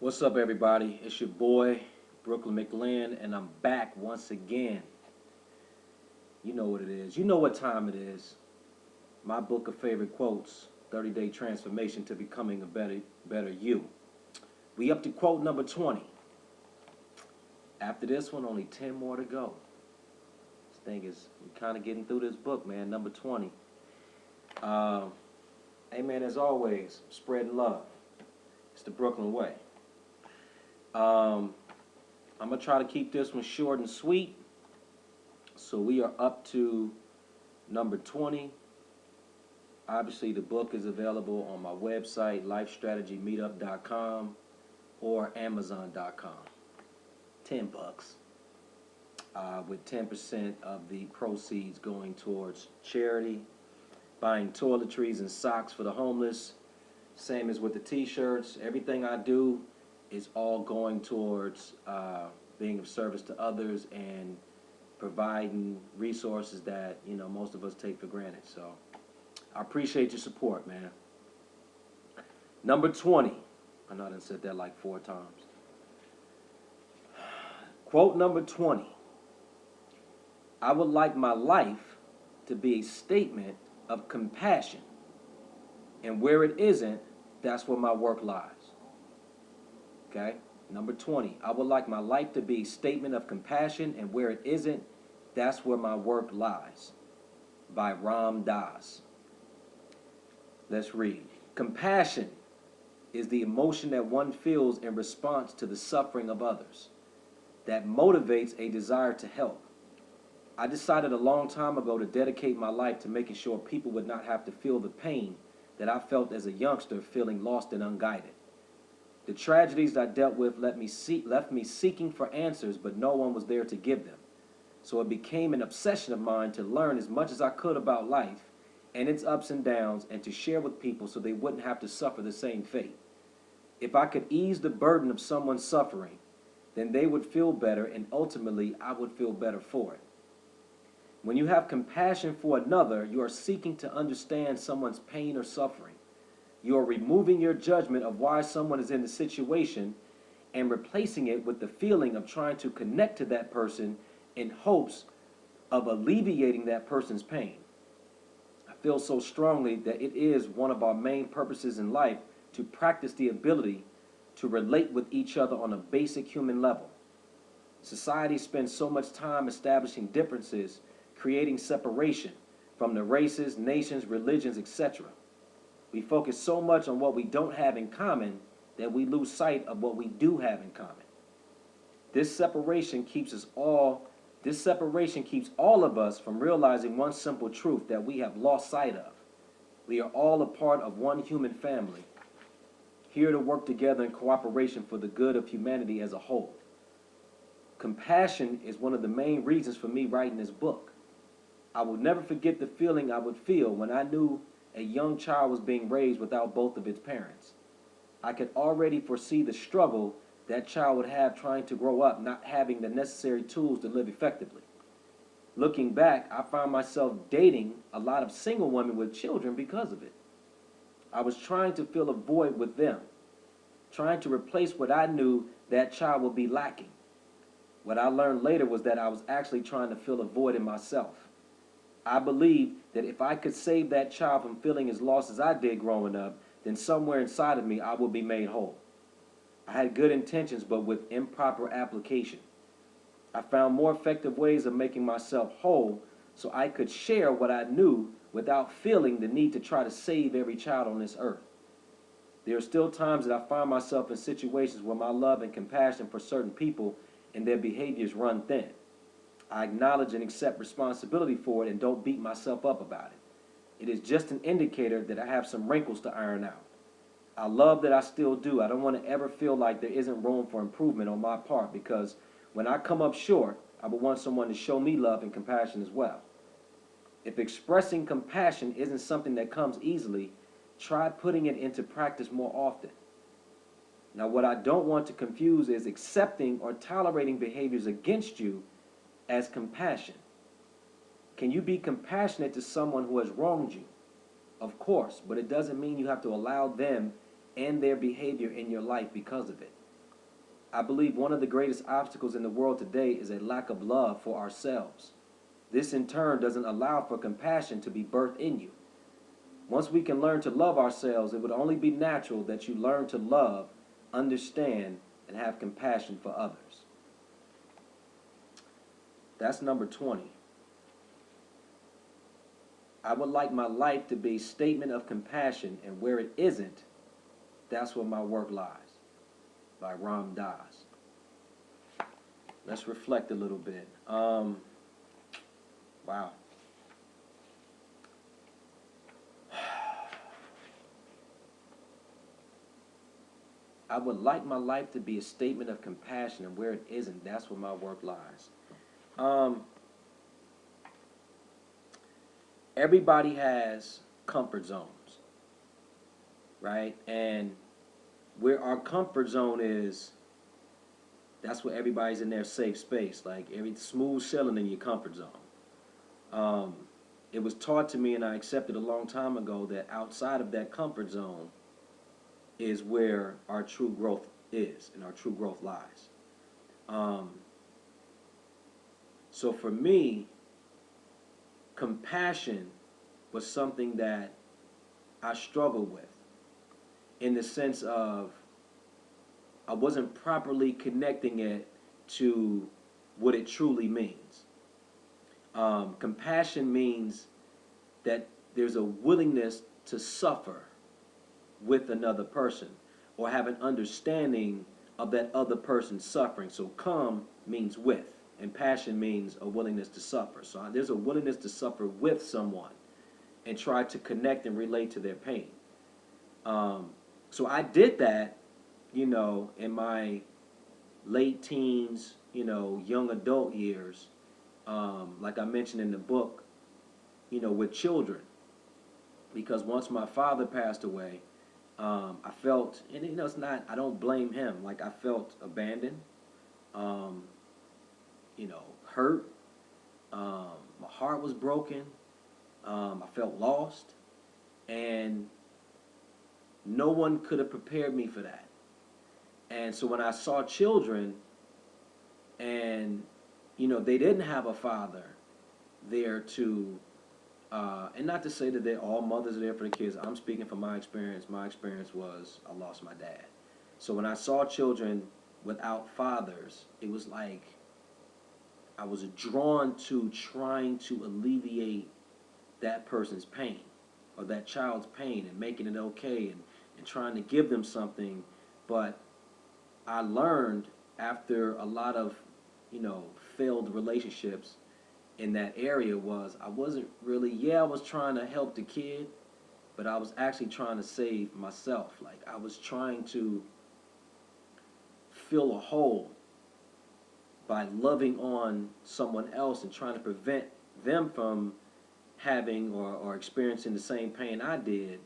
What's up, everybody? It's your boy, Brooklyn Mclinn, and I'm back once again. You know what it is. You know what time it is. My book of favorite quotes, 30-Day Transformation to Becoming a Better You. We up to quote number 20. After this one, only 10 more to go. This thing is, we're kind of getting through this book, man. Number 20. Uh, hey, man, as always, spreading love. It's the Brooklyn way. Um, I'm going to try to keep this one short and sweet. So we are up to number 20. Obviously, the book is available on my website, lifestrategymeetup.com or amazon.com. 10 bucks. With 10% of the proceeds going towards charity, buying toiletries and socks for the homeless. Same as with the t-shirts. Everything I do is all going towards being of service to others and providing resources that most of us take for granted. So I appreciate your support, man. Number 20. I know I done said that like 4 times. Quote number 20. I would like my life to be a statement of compassion, and where it isn't, that's where my work lies. Okay? Number 20. I would like my life to be a statement of compassion, and where it isn't, that's where my work lies. By Ram Dass. Let's read. Compassion is the emotion that one feels in response to the suffering of others, that motivates a desire to help. I decided a long time ago to dedicate my life to making sure people would not have to feel the pain that I felt as a youngster, feeling lost and unguided. The tragedies I dealt with left me seeking for answers, but no one was there to give them. So it became an obsession of mine to learn as much as I could about life and its ups and downs, and to share with people so they wouldn't have to suffer the same fate. If I could ease the burden of someone's suffering, then they would feel better, and ultimately I would feel better for it. When you have compassion for another, you are seeking to understand someone's pain or suffering. You are removing your judgment of why someone is in the situation and replacing it with the feeling of trying to connect to that person in hopes of alleviating that person's pain. I feel so strongly that it is one of our main purposes in life to practice the ability to relate with each other on a basic human level. Society spends so much time establishing differences, creating separation from the races, nations, religions, etc. We focus so much on what we don't have in common that we lose sight of what we do have in common. This separation keeps all of us from realizing one simple truth that we have lost sight of. We are all a part of one human family, here to work together in cooperation for the good of humanity as a whole. Compassion is one of the main reasons for me writing this book. I will never forget the feeling I would feel when I knew a young child was being raised without both of its parents. I could already foresee the struggle that child would have trying to grow up not having the necessary tools to live effectively. Looking back, I found myself dating a lot of single women with children because of it. I was trying to fill a void with them, trying to replace what I knew that child would be lacking. What I learned later was that I was actually trying to fill a void in myself. I believed that if I could save that child from feeling as lost as I did growing up, then somewhere inside of me I would be made whole. I had good intentions, but with improper application. I found more effective ways of making myself whole so I could share what I knew without feeling the need to try to save every child on this earth. There are still times that I find myself in situations where my love and compassion for certain people and their behaviors run thin. I acknowledge and accept responsibility for it and don't beat myself up about it. It is just an indicator that I have some wrinkles to iron out. I love that I still do. I don't want to ever feel like there isn't room for improvement on my part, because when I come up short, I would want someone to show me love and compassion as well. If expressing compassion isn't something that comes easily, try putting it into practice more often. Now, what I don't want to confuse is accepting or tolerating behaviors against you as compassion. Can you be compassionate to someone who has wronged you? Of course, but it doesn't mean you have to allow them and their behavior in your life because of it. I believe one of the greatest obstacles in the world today is a lack of love for ourselves. This in turn doesn't allow for compassion to be birthed in you. Once we can learn to love ourselves, it would only be natural that you learn to love, understand, and have compassion for others. That's number 20. I would like my life to be a statement of compassion, and where it isn't, that's where my work lies. By Ram Dass. Let's reflect a little bit. Wow. I would like my life to be a statement of compassion, and where it isn't, that's where my work lies. Everybody has comfort zones, right? And where our comfort zone is, that's where everybody's in their safe space, like every smooth sailing in your comfort zone. Um, it was taught to me, and I accepted a long time ago, that outside of that comfort zone is where our true growth is, and our true growth lies. Um, so for me, compassion was something that I struggled with, in the sense of I wasn't properly connecting it to what it truly means. Compassion means that there's a willingness to suffer with another person, or have an understanding of that other person's suffering. So come means with, and passion means a willingness to suffer. So there's a willingness to suffer with someone and try to connect and relate to their pain. So I did that, in my late teens, young adult years, like I mentioned in the book, with children. Because once my father passed away, I felt, and it's not, I don't blame him. Like, I felt abandoned, um, hurt. My heart was broken. I felt lost, and no one could have prepared me for that. And so when I saw children, and they didn't have a father there to, and not to say that all mothers are there for the kids. I'm speaking from my experience. My experience was I lost my dad. So when I saw children without fathers, it was like I was drawn to trying to alleviate that person's pain, or that child's pain, and making it okay, and trying to give them something. But I learned, after a lot of, failed relationships in that area, was I wasn't really, I was trying to help the kid, but I was actually trying to save myself. Like, I was trying to fill a hole by loving on someone else and trying to prevent them from having or experiencing the same pain I did.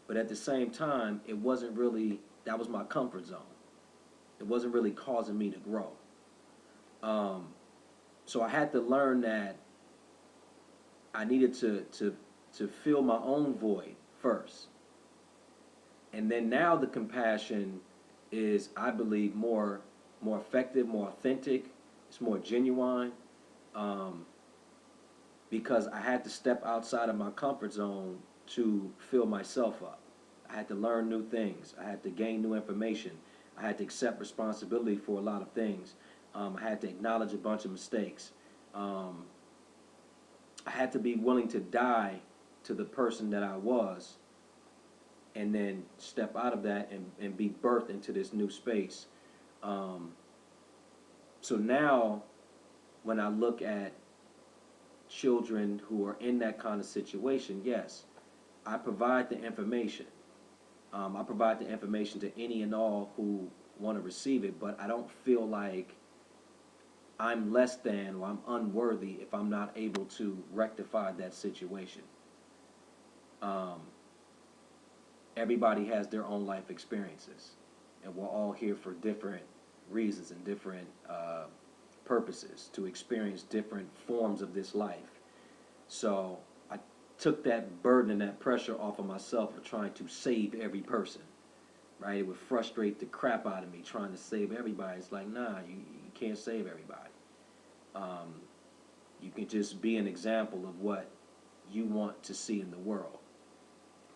But at the same time, it wasn't really, that was my comfort zone. It wasn't really causing me to grow. So I had to learn that I needed to fill my own void first. And then now the compassion is, I believe, more effective, more authentic. It's more genuine, because I had to step outside of my comfort zone to fill myself up. I had to learn new things. I had to gain new information. I had to accept responsibility for a lot of things. I had to acknowledge a bunch of mistakes. I had to be willing to die to the person that I was, and then step out of that and be birthed into this new space. So now, when I look at children who are in that kind of situation, yes, I provide the information. I provide the information to any and all who want to receive it, but I don't feel like I'm less than, or I'm unworthy, if I'm not able to rectify that situation. Um, Everybody has their own life experiences, and we're all here for different reasons and different purposes, to experience different forms of this life. So took that burden and that pressure off of myself of trying to save every person. right? It would frustrate the crap out of me trying to save everybody. It's like, nah, you can't save everybody. Um, you can just be an example of what you want to see in the world.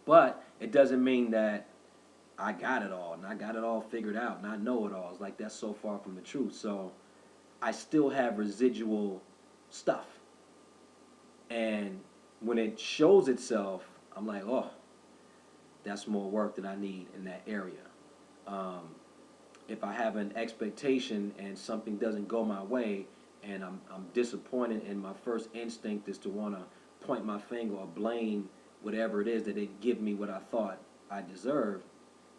But it doesn't mean that I got it all and I got it all figured out and I know it all. It's like that's so far from the truth. So I still have residual stuff. And when it shows itself, I'm like, oh, that's more work that I need in that area. Um, if I have an expectation and something doesn't go my way and I'm disappointed, and my first instinct is to want to point my finger or blame whatever it is that didn't give me what I thought I deserved,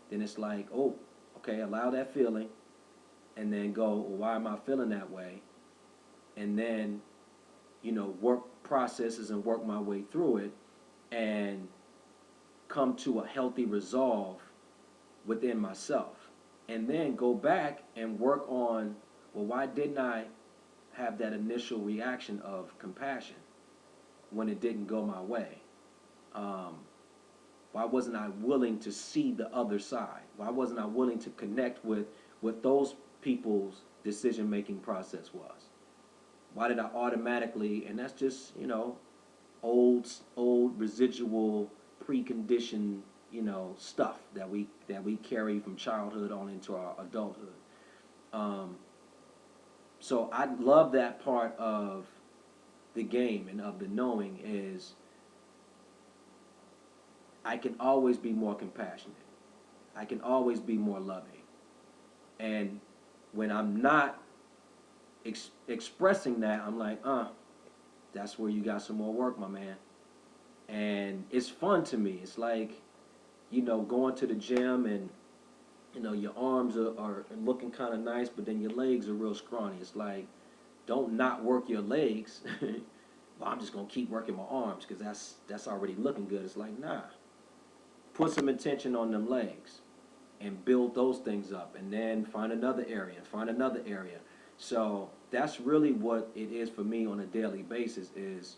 then it's like, oh, okay, allow that feeling and then go, well, why am I feeling that way? And then, work processes and work my way through it and come to a healthy resolve within myself. And then go back and work on, well, why didn't I have that initial reaction of compassion when it didn't go my way? Um, why wasn't I willing to see the other side? Why wasn't I willing to connect with what those people's decision making process was? Why did I automatically, and that's just, old residual preconditioned, stuff that we carry from childhood on into our adulthood. Um, so I love that part of the game and of the knowing is I can always be more compassionate. I can always be more loving. And when I'm not expressing that, I'm like, that's where you got some more work, my man. And it's fun to me. It's like, going to the gym and, your arms are looking kind of nice, but then your legs are real scrawny. It's like, don't not work your legs. Well, I'm just going to keep working my arms because that's already looking good. It's like, nah. Put some intention on them legs and build those things up, and then find another area, find another area. So that's really what it is for me on a daily basis is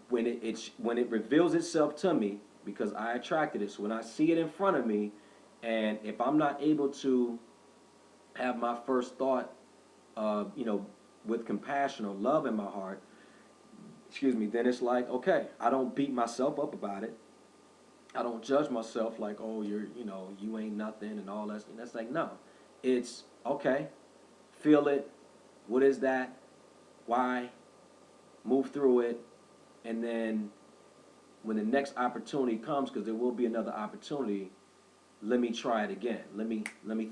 when it reveals itself to me because I attracted it. So when I see it in front of me, and if I'm not able to have my first thought, with compassion or love in my heart, then it's like, okay, I don't beat myself up about it. I don't judge myself like, oh, you ain't nothing and all that. And that's like, no, it's okay. Feel it. What is that? Why? Move through it. And then when the next opportunity comes, because there will be another opportunity, let me try it again. Let me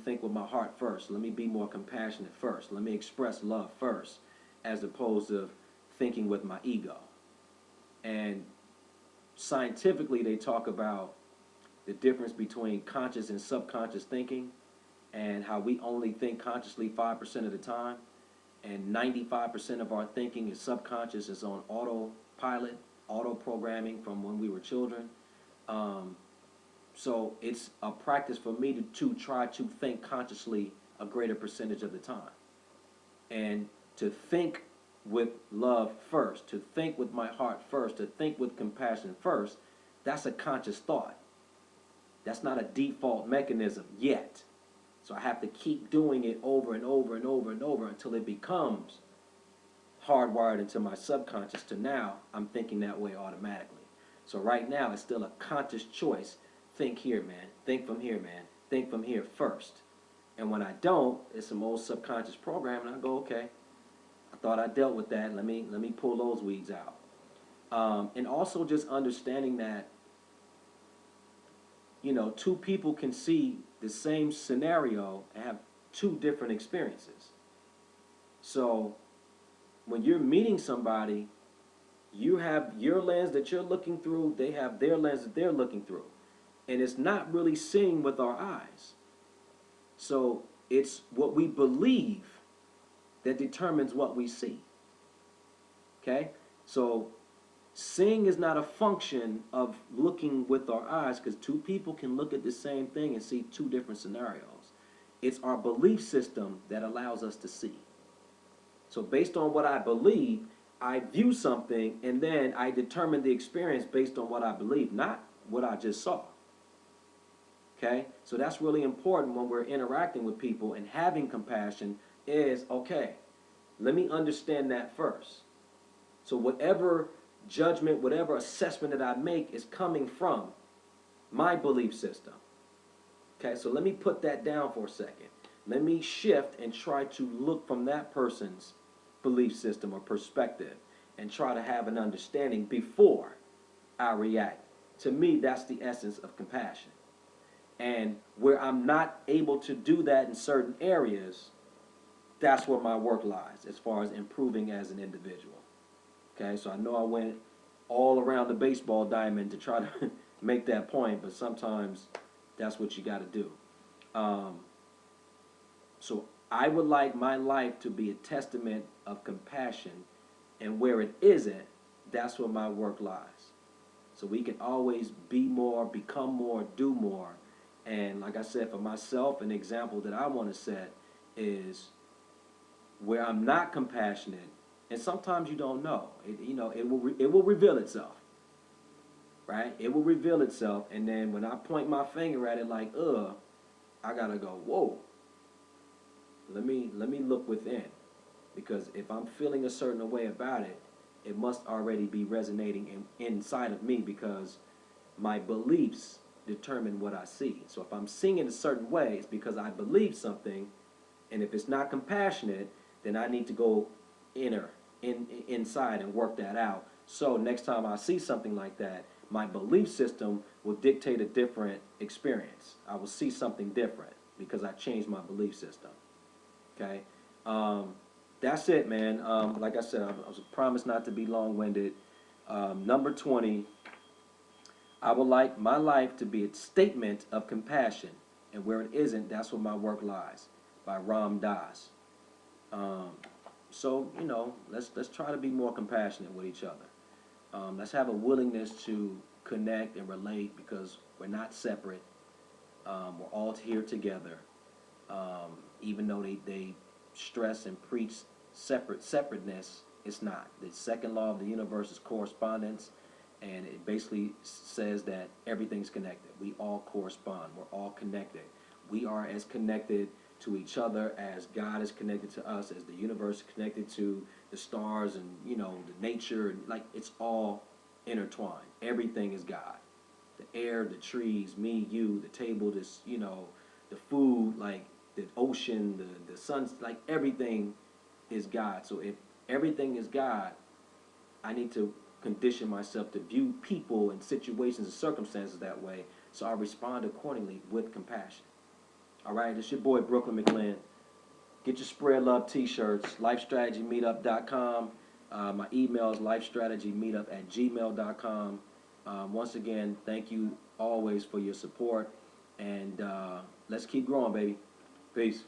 think with my heart first. Let me be more compassionate first. Let me express love first, as opposed to thinking with my ego. And scientifically, they talk about the difference between conscious and subconscious thinking, and how we only think consciously 5% of the time, and 95% of our thinking is subconscious, is on autopilot, auto programming from when we were children. So it's a practice for me to try to think consciously a greater percentage of the time, and to think with love first, to think with my heart first, to think with compassion first. That's a conscious thought. That's not a default mechanism yet. So I have to keep doing it over and over and over and over until it becomes hardwired into my subconscious to now I'm thinking that way automatically. So right now it's still a conscious choice. Think here, man. Think from here, man. Think from here first. And when I don't, it's some old subconscious program, and I go, okay, I thought I dealt with that. Let me pull those weeds out. And also just understanding that, two people can see the same scenario and have two different experiences. So when you're meeting somebody, you have your lens that you're looking through, they have their lens that they're looking through. And it's not really seeing with our eyes. So it's what we believe that determines what we see. Okay? So seeing is not a function of looking with our eyes, because two people can look at the same thing and see two different scenarios. It's our belief system that allows us to see. So based on what I believe, I view something, and then I determine the experience based on what I believe, not what I just saw. Okay? So that's really important when we're interacting with people, and having compassion is, okay, let me understand that first. So whatever judgment, whatever assessment that I make is coming from my belief system. Okay, so let me put that down for a second. Let me shift and try to look from that person's belief system or perspective and try to have an understanding before I react. To me, that's the essence of compassion. And where I'm not able to do that in certain areas, that's where my work lies as far as improving as an individual. Okay, so I know I went all around the baseball diamond to try to make that point, but sometimes that's what you got to do. Um, so I would like my life to be a testament of compassion, and where it isn't, that's where my work lies. So we can always be more, become more, do more. And like I said, for myself, an example that I want to set is where I'm not compassionate, and sometimes you don't know. It will reveal itself, right? It will reveal itself, and then when I point my finger at it, like, I gotta go, whoa. Let me look within, because if I'm feeling a certain way about it, it must already be resonating inside of me, because my beliefs determine what I see. So if I'm seeing it a certain way, it's because I believe something, and if it's not compassionate, then I need to go inside and work that out. So next time I see something like that, my belief system will dictate a different experience. I will see something different because I changed my belief system. Okay, that's it, man. Like I said, I was promised not to be long-winded. Number 20, I would like my life to be a statement of compassion, and where it isn't, that's where my work lies. By Ram Dass. Um, so let's try to be more compassionate with each other. Let's have a willingness to connect and relate, because we're not separate. We're all here together. Even though they stress and preach separateness, it's not. The second law of the universe is correspondence, and it basically says that everything's connected. We all correspond. We're all connected. We are as connected to each other as God is connected to us, as the universe is connected to the stars, and the nature, and like, it's all intertwined. Everything is God. The air, the trees, me, you, the table, the food, like the ocean, the sun, like everything is God. So if everything is God, I need to condition myself to view people and situations and circumstances that way, so I respond accordingly with compassion. All right, it's your boy Brooklyn Mclinn. Get your Spread Love t-shirts, lifestrategymeetup.com. My email is lifestrategymeetup@gmail.com. Once again, thank you always for your support, and let's keep growing, baby. Peace.